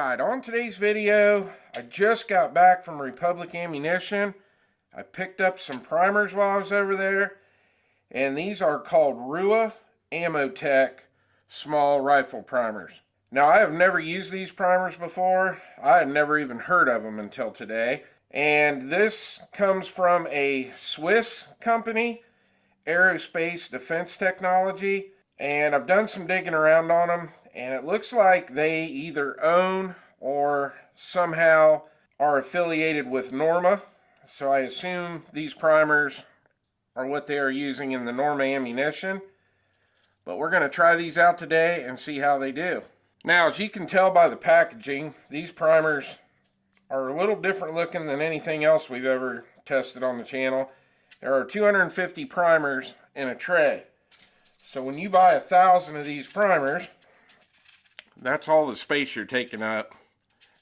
Alright, on today's video, I just got back from Republic Ammunition. I picked up some primers while I was over there, and these are called Ruag Primers small rifle primers. Now, I have never used these primers before. I had never even heard of them until today. And this comes from a Swiss company, Aerospace Defense Technology, and I've done some digging around on them, and it looks like they either own or somehow are affiliated with Norma. So I assume these primers are what they are using in the Norma ammunition. But we're going to try these out today and see how they do. Now, as you can tell by the packaging, these primers are a little different looking than anything else we've ever tested on the channel. There are 250 primers in a tray. So when you buy 1,000 of these primers, that's all the space you're taking up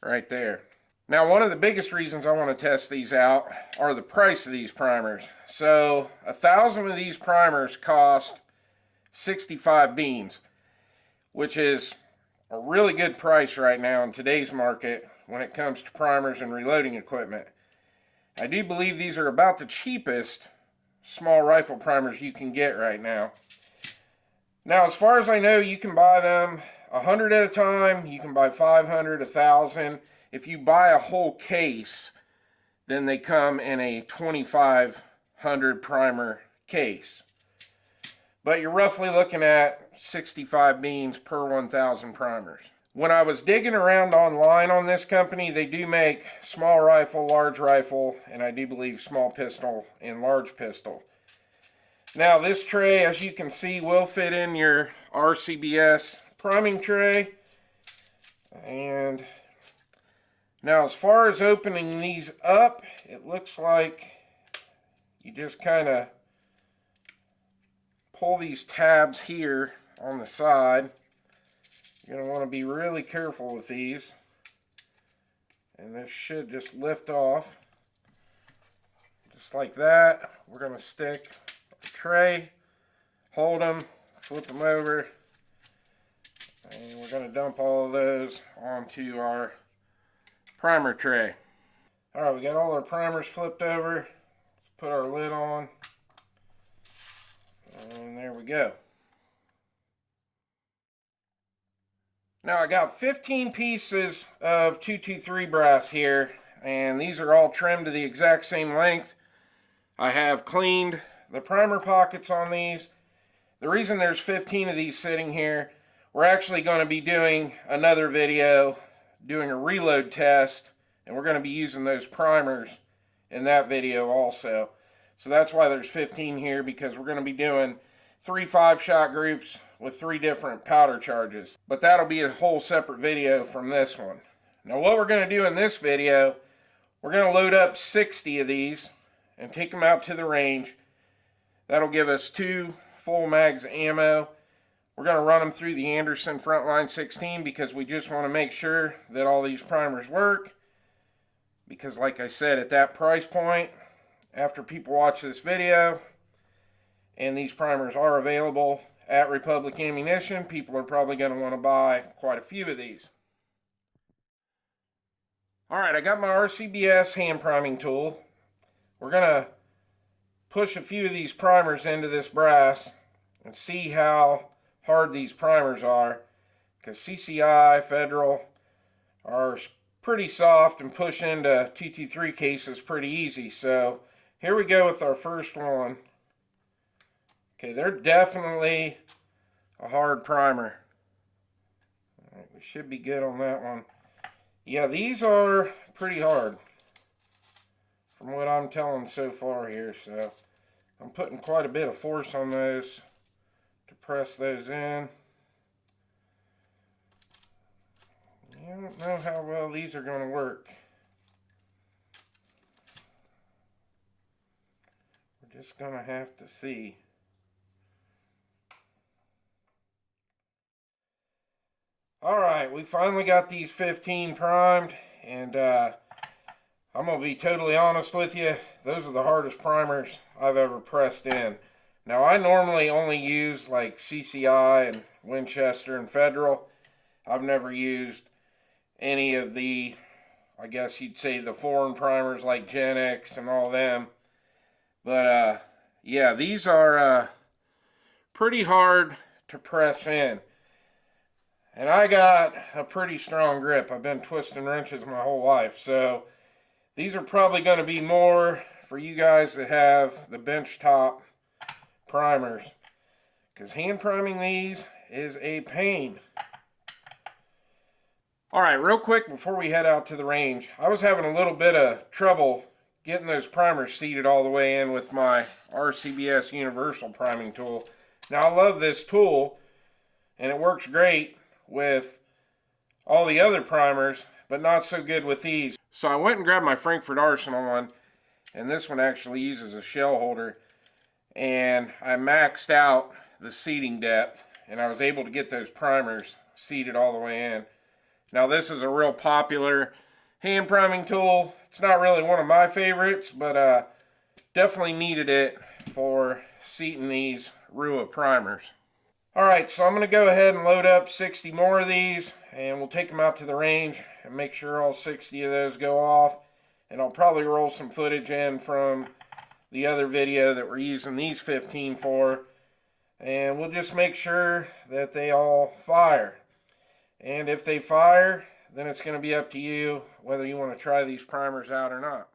right there. Now, one of the biggest reasons I want to test these out are the price of these primers. So 1,000 of these primers cost 65 beans, which is a really good price right now in today's market when it comes to primers and reloading equipment. I do believe these are about the cheapest small rifle primers you can get right now. Now, as far as I know, you can buy them 100 at a time. You can buy 500, 1,000. If you buy a whole case, then they come in a 2,500 primer case. But you're roughly looking at 65 beans per 1,000 primers. When I was digging around online on this company, they do make small rifle, large rifle, and I do believe small pistol and large pistol. Now, this tray, as you can see, will fit in your RCBS priming tray. And now, as far as opening these up, it looks like you just kind of pull these tabs here on the side. You're going to want to be really careful with these. And this should just lift off. Just like that. We're going to stick the tray, hold them, flip them over, and we're going to dump all of those onto our primer tray. Alright, we got all our primers flipped over. Let's put our lid on. And there we go. Now, I got 15 pieces of 223 brass here, and these are all trimmed to the exact same length. I have cleaned the primer pockets on these. The reason there's 15 of these sitting here, we're actually going to be doing another video, doing a reload test, and we're going to be using those primers in that video also. So that's why there's 15 here, because we're going to be doing 3 5-shot groups with 3 different powder charges. But that'll be a whole separate video from this one. Now, what we're going to do in this video, we're going to load up 60 of these and take them out to the range. That'll give us 2 full mags of ammo. We're going to run them through the Anderson Frontline 16 because we just want to make sure that all these primers work. Because like I said, at that price point, after people watch this video, and these primers are available at Republic Ammunition, people are probably going to want to buy quite a few of these. Alright, I got my RCBS hand priming tool. We're going to push a few of these primers into this brass and see how hard these primers are, because CCI, Federal are pretty soft and push into 223 cases pretty easy. So here we go with our first one. Okay, they're definitely a hard primer. All right, we should be good on that one. Yeah, these are pretty hard from what I'm telling so far here. So I'm putting quite a bit of force on those to press those in. I don't know how well these are going to work. We're just going to have to see. Alright, we finally got these 15 primed, and I'm going to be totally honest with you, those are the hardest primers I've ever pressed in. Now, I normally only use like CCI and Winchester and Federal. I've never used any of the, I guess you'd say, the foreign primers like Gen X and all them. But yeah, these are pretty hard to press in. And I got a pretty strong grip. I've been twisting wrenches my whole life. So these are probably going to be more for you guys that have the bench top primers, because hand priming these is a pain. Alright, real quick before we head out to the range, I was having a little bit of trouble getting those primers seated all the way in with my RCBS universal priming tool. Now, I love this tool and it works great with all the other primers, but not so good with these. So I went and grabbed my Frankfurt Arsenal one, and this one actually uses a shell holder, and I maxed out the seating depth, and I was able to get those primers seated all the way in. Now, this is a real popular hand priming tool. It's not really one of my favorites, but definitely needed it for seating these Ruag primers. Alright, so I'm going to go ahead and load up 60 more of these, and we'll take them out to the range and make sure all 60 of those go off. And I'll probably roll some footage in from the other video that we're using these 15 for, and we'll just make sure that they all fire. And if they fire, then it's going to be up to you whether you want to try these primers out or not.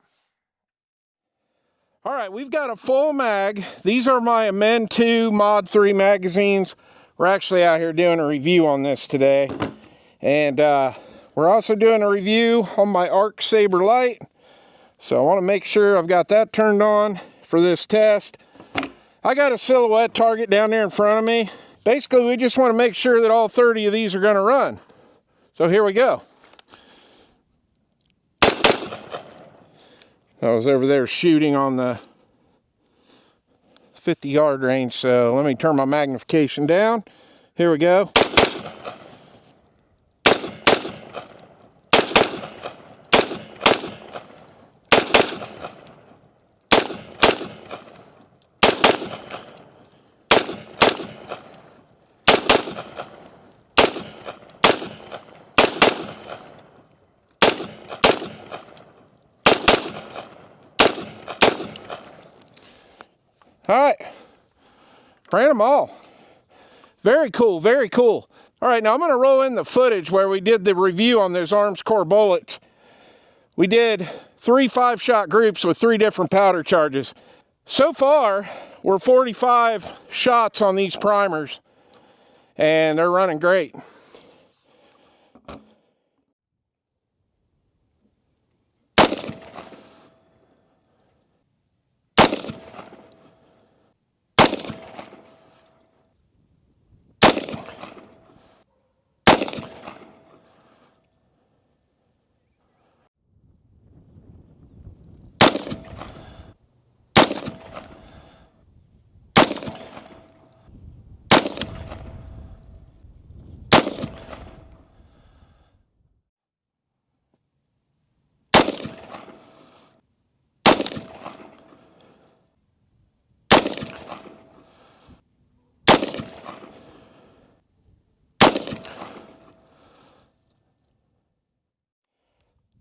Alright, we've got a full mag. These are my Amend 2 Mod 3 magazines. We're actually out here doing a review on this today. And we're also doing a review on my Arc Saber Light. So I want to make sure I've got that turned on for this test. I got a silhouette target down there in front of me. Basically, we just want to make sure that all 30 of these are going to run. So here we go. I was over there shooting on the 50-yard range, so let me turn my magnification down. Here we go. All right, ran them all. Very cool, very cool. All right, now I'm going to roll in the footage where we did the review on those Armscore bullets. We did 3 5-shot groups with 3 different powder charges. So far, we're 45 shots on these primers, and they're running great.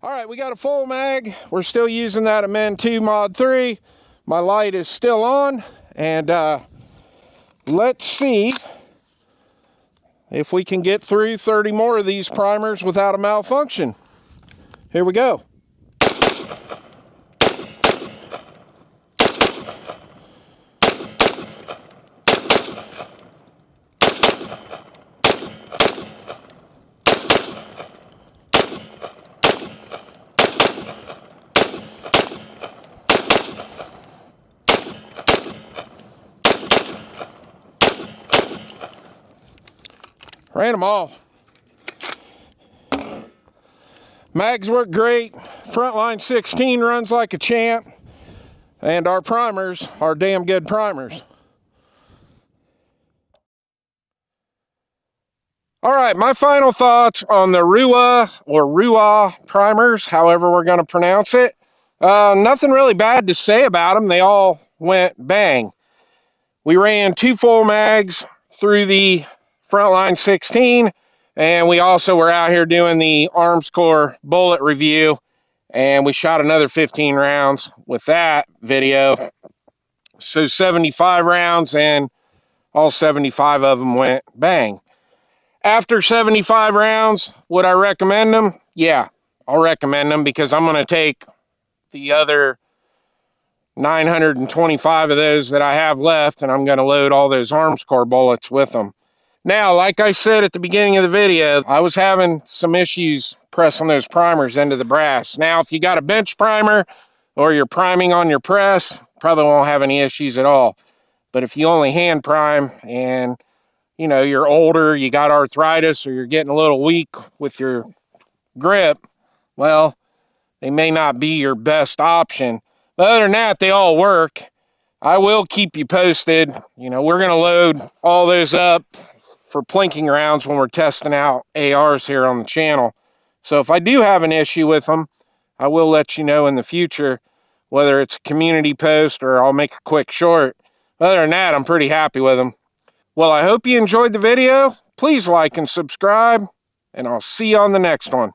All right, we got a full mag. We're still using that Amend 2 Mod 3. My light is still on, and let's see if we can get through 30 more of these primers without a malfunction. Here we go. Ran them all. Mags work great. Frontline 16 runs like a champ. And our primers are damn good primers. All right, my final thoughts on the Ruag primers, however we're going to pronounce it. Nothing really bad to say about them. They all went bang. We ran 2 full mags through the Frontline 16, And we also were out here doing the Arms Corps bullet review, and we shot another 15 rounds with that video. So 75 rounds, and all 75 of them went bang. After 75 rounds, would I recommend them? Yeah, I'll recommend them, because I'm going to take the other 925 of those that I have left, and I'm going to load all those Arms Corps bullets with them. Now, like I said at the beginning of the video, I was having some issues pressing those primers into the brass. Now, if you got a bench primer or you're priming on your press, probably won't have any issues at all. But if you only hand prime and, you know, you're older, you got arthritis, or you're getting a little weak with your grip, well, they may not be your best option. But other than that, they all work. I will keep you posted. You know, we're going to load all those up for plinking rounds when we're testing out ARs here on the channel. So if I do have an issue with them, I will let you know in the future, whether it's a community post or I'll make a quick short. Other than that, I'm pretty happy with them. Well, I hope you enjoyed the video. Please like and subscribe, and I'll see you on the next one.